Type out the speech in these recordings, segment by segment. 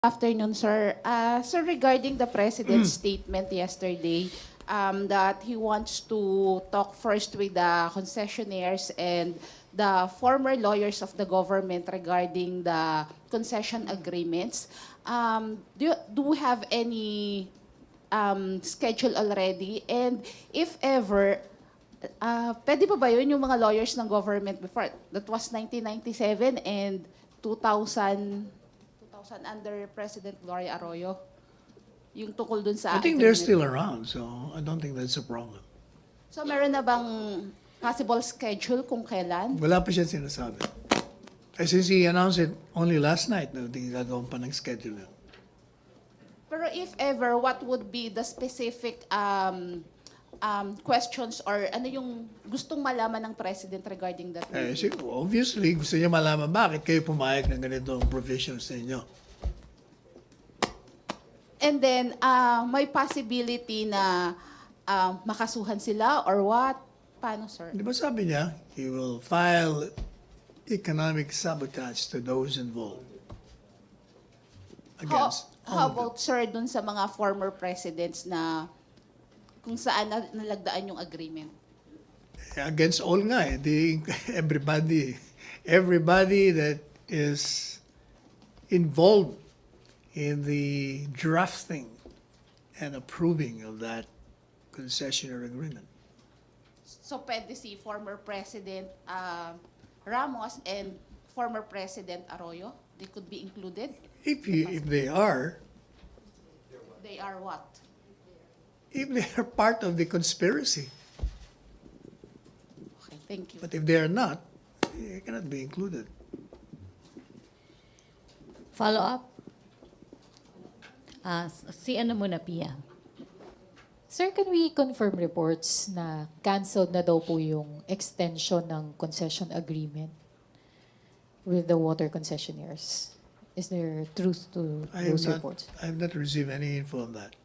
Afternoon, sir. Sir, regarding the President's statement yesterday, that he wants to talk first with the concessionaires and the former lawyers of the government regarding the concession agreements. Do we have any schedule already? And if ever, pwede pa ba yun yung mga lawyers ng government before? That was 1997 and 2000 under President Gloria Arroyo. Yung tungkol dun sa I think they're agreement. still around, so I don't think that's a problem. So meron na bang possible schedule kung kailan? Wala pa siya sinasabi. Since he announced it only last night, no, hindi gagawin pa ng schedule yun. Pero if ever, what would be the specific questions or ano yung gustong malaman ng President regarding that? Obviously, gusto niya malaman bakit kayo pumayag ng ganitong provisions sa inyo. And then, may possibility na makasuhan sila or what? Paano, sir? Di ba sabi niya, he will file economic sabotage to those involved. Against How all of them. about, sir, dun sa mga former presidents na kung saan nalagdaan yung agreement? Against all nga eh. Everybody that is involved in the drafting and approving of that concessionary agreement. So pwede si former President Ramos and former President Arroyo? They could be included? If they are what? if they are part of the conspiracy, Okay, thank you. but if they are not, they cannot be included. Follow up? Si ano muna, Pia? Sir, can we confirm reports na canceled na daw po yung extension ng concession agreement with the water concessionaires? Is there truth to those reports? I have not received any info on that.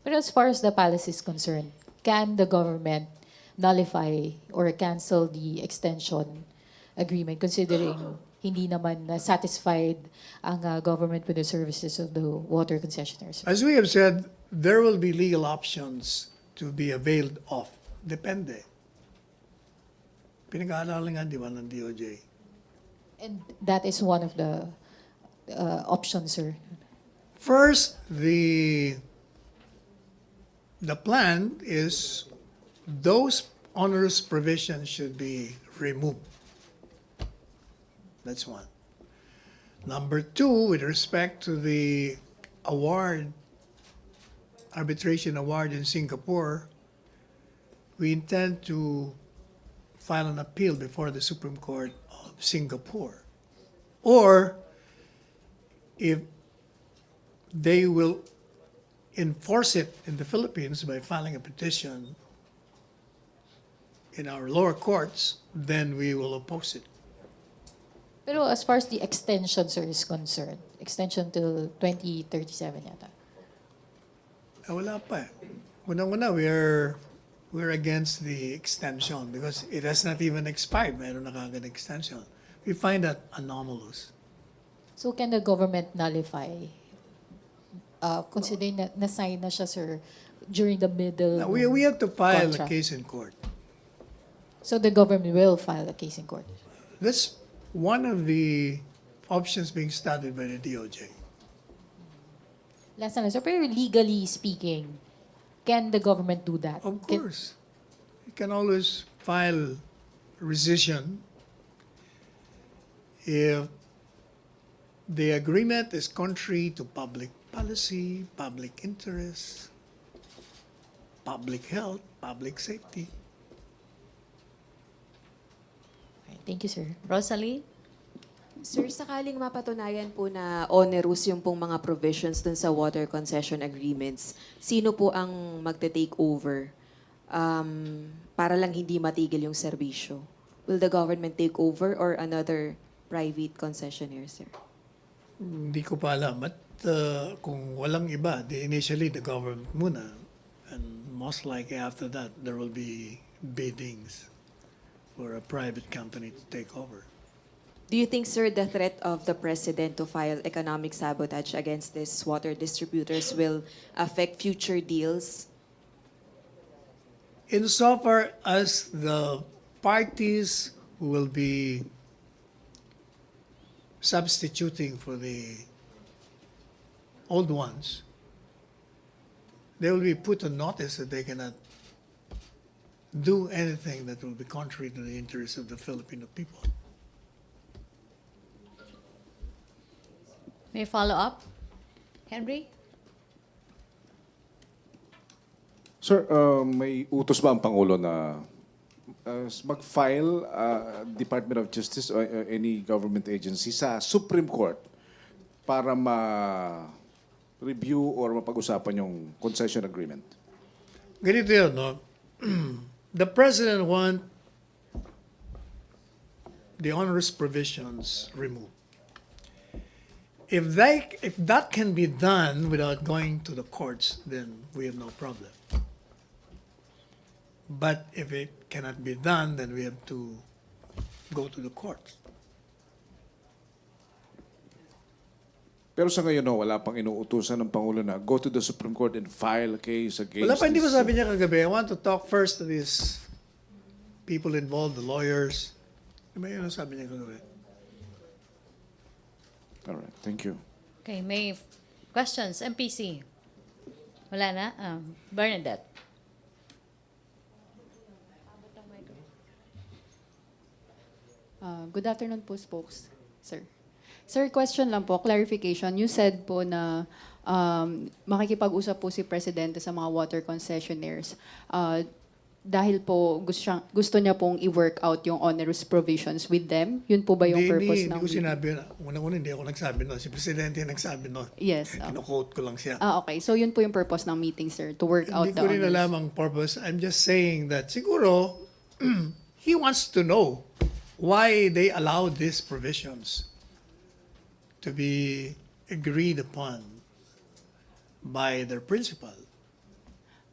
But as far as the palace is concerned, can the government nullify or cancel the extension agreement considering hindi naman satisfied ang government with the services of the water concessionaires? As we have said, there will be legal options to be availed of. Depende. Pinag-aaralan nga, di ba, ng DOJ. And that is one of the options, sir. First, the plan is those onerous provisions should be removed. That's one. Number two, with respect to the arbitration award in Singapore, we intend to file an appeal before the Supreme Court of Singapore. Or, if they will enforce it in the Philippines by filing a petition in our lower courts, then we will oppose it. Pero as far as the extension, sir, is concerned, extension till 2037 yata. Wala pa eh. Unang-una, we're against the extension because it has not even expired. Meron na kagad extension. We find that anomalous. So can the government nullify, considering na na-sign na siya, sir, during the middle Now, we have to file a contract? case in court. So the government will file a case in court? That's one of the options being studied by the DOJ. Last time, sir, pero legally speaking, can the government do that? Of Can- course. You can always file rescission if the agreement is contrary to public policy, public interest, public health, public safety. Thank you, sir. Rosalie? Sir, sakaling mapatunayan po na onerous yung pong mga provisions dun sa water concession agreements, sino po ang magte-take over para lang hindi matigil yung serbisyo? Will the government take over or another private concessionaire, sir? Hindi ko pa alam. At kung walang iba, initially the government muna. And most likely after that, there will be biddings for a private company to take over. Do you think, sir, the threat of the president to file economic sabotage against these water distributors will affect future deals? Insofar as the parties who will be substituting for the old ones, they will be put on notice that they cannot do anything that will be contrary to the interests of the Filipino people. May follow up? Henry? Sir, may utos ba ang Pangulo na mag-file Department of Justice or any government agency sa Supreme Court para ma-review or mapag-usapan yung concession agreement? Ganito yun, no? The President want the onerous provisions removed. If that can be done without going to the courts, then we have no problem. But if it cannot be done, then we have to go to the courts. Pero sa ngayon, no, wala pang inuutusan ng Pangulo na go to the Supreme Court and file a case against Wala pa, hindi ba this- sabi niya kagabi, I want to talk first to these people involved, the lawyers. Di ba yun ang sabi niya kagabi? All right, thank you. Okay, may questions? MPC? Wala na? Bernadette? Good afternoon po, spokes, sir. Sir, question lang po, clarification. You said po na makikipag-usap po si Presidente sa mga water concessionaires dahil po gusto niya pong i-work out yung onerous provisions with them. Yun po ba yung purpose Hindi ng ko sinabi yun. Una-una, hindi ako nagsabi nun. Si Presidente yung nagsabi nun. Yes. Kino-quote ko lang siya. Okay. So yun po yung purpose ng meeting, sir, to work out Hindi the ko rin onerous. alam ang purpose. I'm just saying that siguro he wants to know why they allow these provisions to be agreed upon by their principal.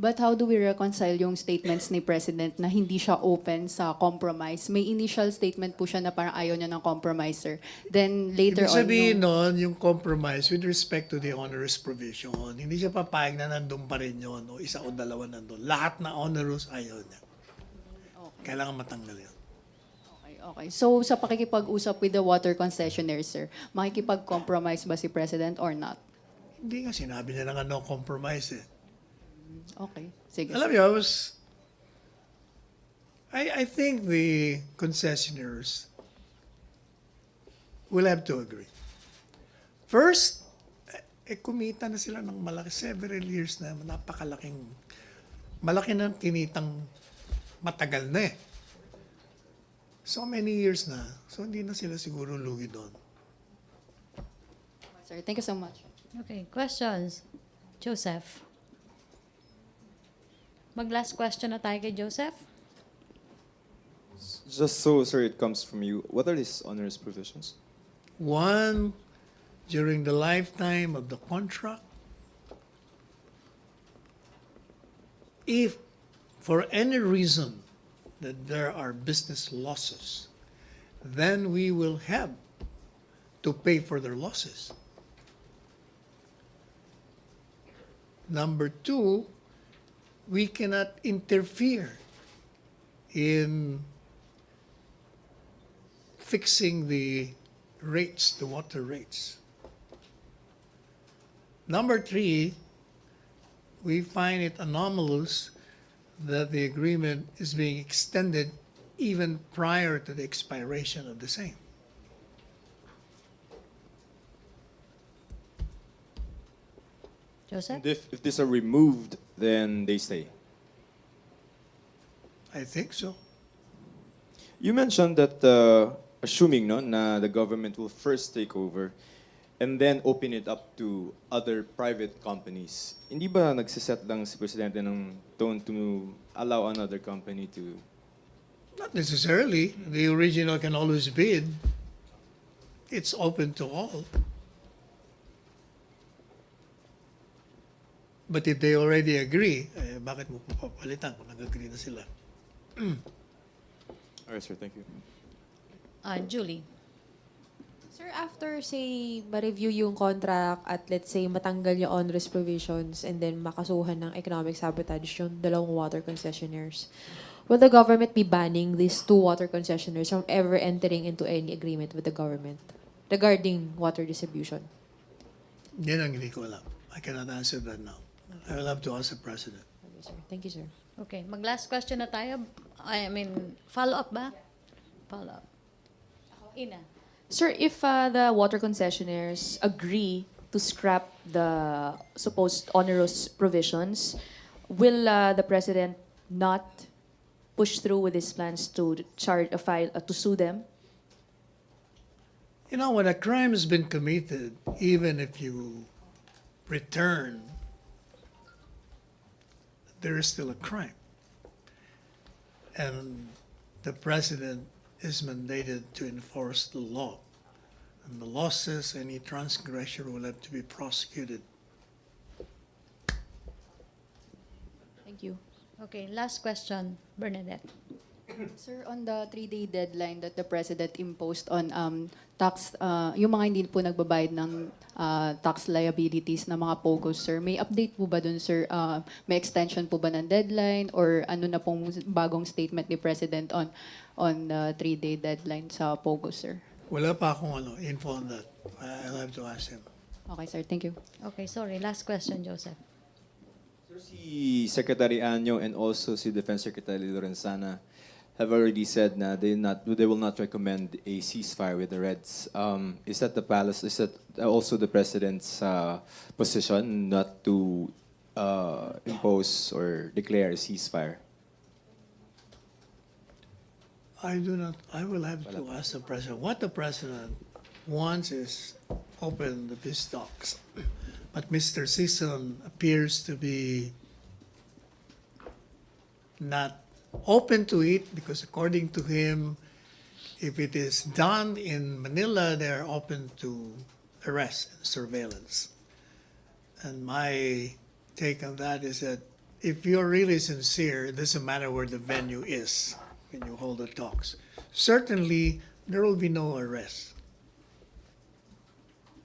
But how do we reconcile yung statements ni President na hindi siya open sa compromise? May initial statement po siya na parang ayaw niya ng compromise, sir. Then later Ibig on, sabihin nung- nun, yung compromise with respect to the onerous provision, hindi siya papayag na nandun pa rin yun, o isa o dalawa nandun. Lahat na onerous ayaw niya. Kailangan matanggal yun. Okay. So sa pakikipag-usap with the water concessionaires, sir, makikipag-compromise ba si President or not? Hindi nga sinabi niya na nga no compromise eh. Okay. Sige. Alam niyo, I think the concessionaires will have to agree. First, kumita na sila ng malaki, several years na, malaki na kinitang matagal na eh. So many years na. So hindi na sila siguro lugi doon. Sir, thank you so much. Okay, questions? Joseph? Mag-last question na tayo kay Joseph. Just so, sir, it comes from you. What are these onerous provisions? One, during the lifetime of the contract, if for any reason that there are business losses, then we will have to pay for their losses. Number two, we cannot interfere in fixing the rates, the water rates. Number three, we find it anomalous that the agreement is being extended even prior to the expiration of the same. Joseph? And if these are removed, then they stay. I think so. You mentioned that assuming no, na the government will first take over and then open it up to other private companies. Hindi ba nagsiset lang si Presidente ng tone to allow another company to... Not necessarily. The original can always bid. It's open to all. But if they already agree, bakit mo papapalitan kung nag-agree na sila? All right, sir, thank you. Julie? Sir, after say ma-review yung contract at let's say matanggal yung onerous provisions and then makasuhan ng economic sabotage yung dalawang water concessionaires, will the government be banning these two water concessionaires from ever entering into any agreement with the government regarding water distribution? Yan ang hindi ko alam. I cannot answer that now. I will have to ask the President. Okay, sir. Thank you, sir. Okay, mag-last question na tayo. I mean, follow-up ba? Follow-up. Ina. Sir, if the water concessionaires agree to scrap the supposed onerous provisions, will the president not push through with his plans to charge a file to sue them? You know, when a crime has been committed, even if you return, there is still a crime. And the president is mandated to enforce the law. And the law says any transgressor will have to be prosecuted. Thank you. Okay, last question, Bernadette. Sir, on the 3-day deadline that the President imposed on tax, yung mga hindi po nagbabayad ng tax liabilities na mga POGOs, sir, may update po ba dun, sir? May extension po ba ng deadline or ano na pong bagong statement ni President on the 3-day deadline sa POGOs, sir? Wala pa akong info on that. I'll have to ask him. Okay, sir. Thank you. Okay, sorry. Last question, Joseph. Sir, si Secretary Anyo and also si Defense Secretary Lorenzana have already said na they will not recommend a ceasefire with the Reds. Is that also the President's position not to impose or declare a ceasefire? I will have to ask the President. What the President wants is open the peace talks. But Mr. Sison appears to be not open to it because according to him, if it is done in Manila, they're open to arrest and surveillance. And my take on that is that if you're really sincere, it doesn't matter where the venue is when you hold the talks. Certainly, there will be no arrest.